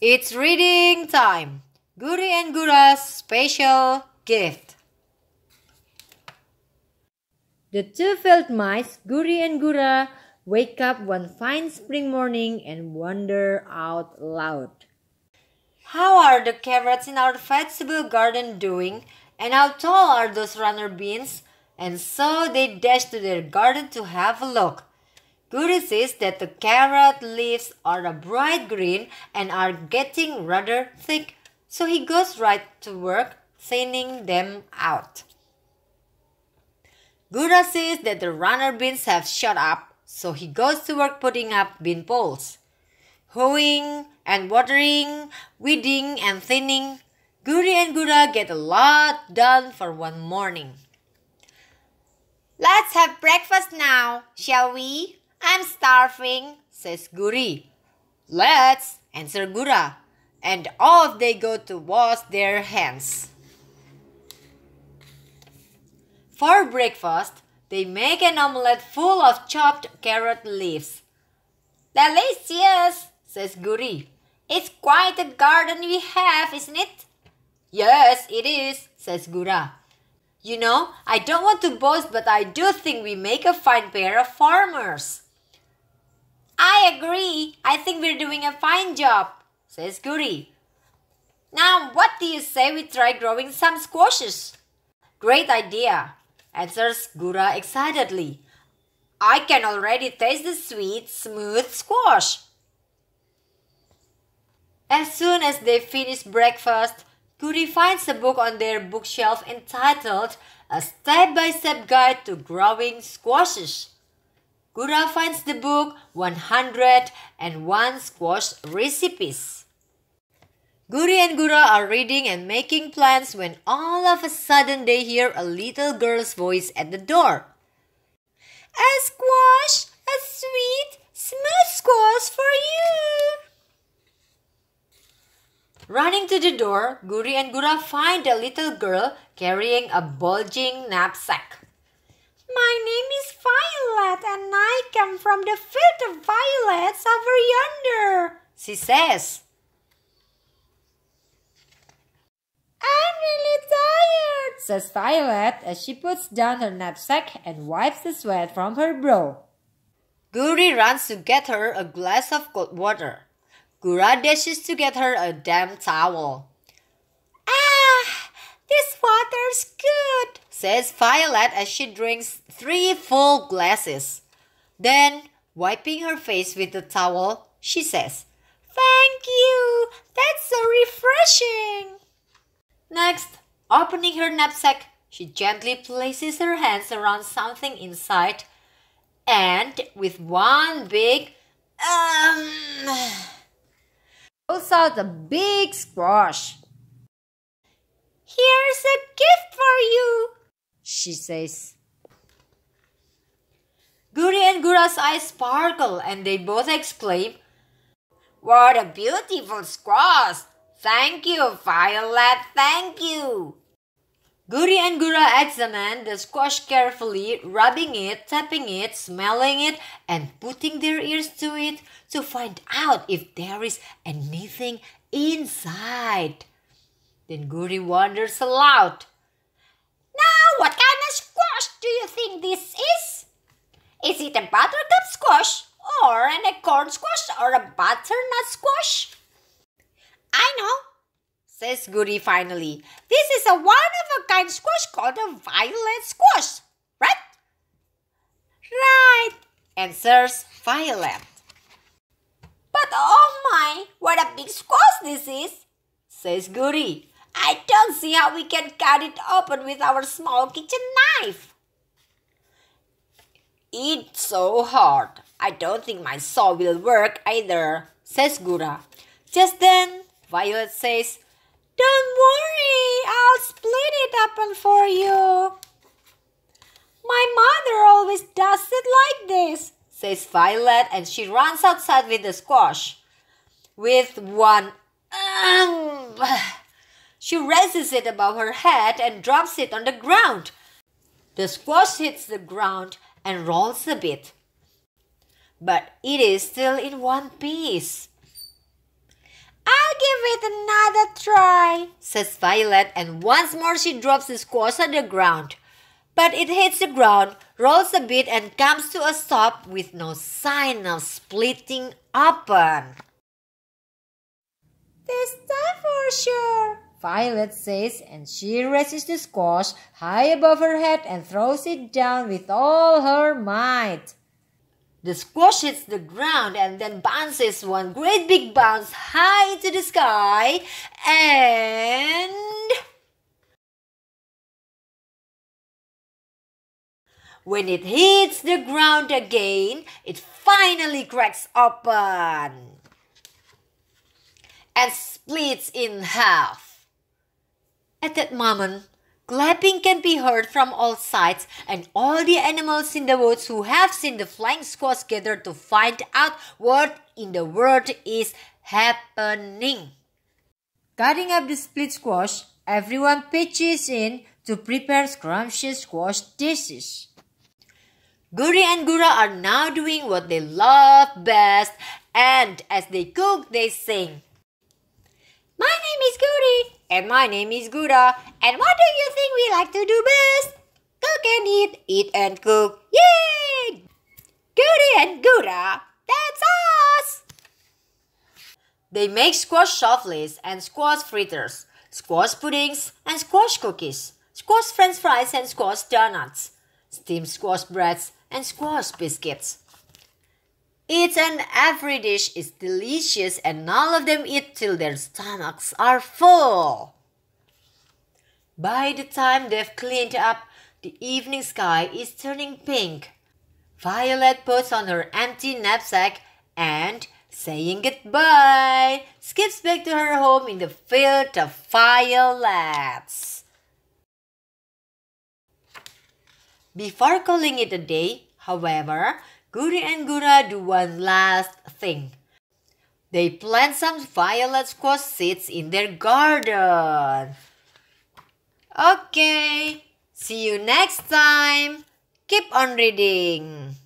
It's reading time. Guri and Gura's special gift. The two field mice, Guri and Gura, wake up one fine spring morning and wonder out loud. How are the carrots in our vegetable garden doing? And how tall are those runner beans? And so they dash to their garden to have a look. Guri sees that the carrot leaves are a bright green and are getting rather thick, so he goes right to work thinning them out. Gura sees that the runner beans have shot up, so he goes to work putting up bean poles. Hoeing and watering, weeding and thinning, Guri and Gura get a lot done for one morning. Let's have breakfast now, shall we? I'm starving, says Guri. Let's, answer Gura, and off they go to wash their hands. For breakfast, they make an omelette full of chopped carrot leaves. Delicious, says Guri. It's quite a garden we have, isn't it? Yes, it is, says Gura. You know, I don't want to boast, but I do think we make a fine pair of farmers. I agree. I think we're doing a fine job, says Guri. Now, what do you say we try growing some squashes? Great idea, answers Gura excitedly. I can already taste the sweet, smooth squash. As soon as they finish breakfast, Guri finds a book on their bookshelf entitled A Step-by-Step Guide to Growing Squashes. Gura finds the book 101 Squash Recipes. Guri and Gura are reading and making plans when all of a sudden they hear a little girl's voice at the door. A squash, a sweet, smooth squash for you. Running to the door, Guri and Gura find a little girl carrying a bulging knapsack. My name is Violet and I come from the field of violets over yonder, she says. I'm really tired, says Violet as she puts down her knapsack and wipes the sweat from her brow. Guri runs to get her a glass of cold water. Gura dashes to get her a damp towel. Ah, this water's good, says Violet as she drinks 3 full glasses. Then, wiping her face with the towel, she says, Thank you, that's so refreshing. Next, opening her knapsack, she gently places her hands around something inside and with one big pulls out a big squash. Here's a gift for you, she says. Guri and Gura's eyes sparkle and they both exclaim, What a beautiful squash! Thank you, Violet, thank you. Guri and Gura examine the squash carefully, rubbing it, tapping it, smelling it, and putting their ears to it to find out if there is anything inside. Then Guri wonders aloud. Now, what kind of squash do you think this is? Is it a buttercup squash, or an acorn squash, or a butternut squash? I know, says Guri finally. This is a one-of-a-kind squash called a violet squash, right? Right, answers Violet. But oh my, what a big squash this is, says Guri. I don't see how we can cut it open with our small kitchen knife. It's so hard. I don't think my saw will work either, says Gura. Just then, Violet says, Don't worry, I'll split it open for you. My mother always does it like this, says Violet, and she runs outside with the squash. With one she raises it above her head and drops it on the ground. The squash hits the ground and rolls a bit, but it is still in one piece. I'll I'll give it another try, says Violet, and once more she drops the squash on the ground. But it hits the ground, rolls a bit, and comes to a stop with no sign of splitting open. This time for sure, Violet says, and she raises the squash high above her head and throws it down with all her might. The squash hits the ground and then bounces one great big bounce high into the sky, and when it hits the ground again, it finally cracks open and splits in half. At that moment, clapping can be heard from all sides, and all the animals in the woods who have seen the flying squash gather to find out what in the world is happening. Cutting up the split squash, everyone pitches in to prepare scrumptious squash dishes. Guri and Gura are now doing what they love best, and as they cook, they sing, My name is Guri. and my name is Gura. And what do you think we like to do best? Cook and eat and cook. Yay! Guri and Gura, that's us! They make squash souffles and squash fritters, squash puddings and squash cookies, squash french fries and squash donuts, steamed squash breads and squash biscuits. Each and every dish is delicious, and all of them eat till their stomachs are full. By the time they've cleaned up, the evening sky is turning pink. Violet puts on her empty knapsack and, saying goodbye, skips back to her home in the field of violets. Before calling it a day, however, Guri and Gura do one last thing. They plant some violet squash seeds in their garden. Okay, see you next time. Keep on reading.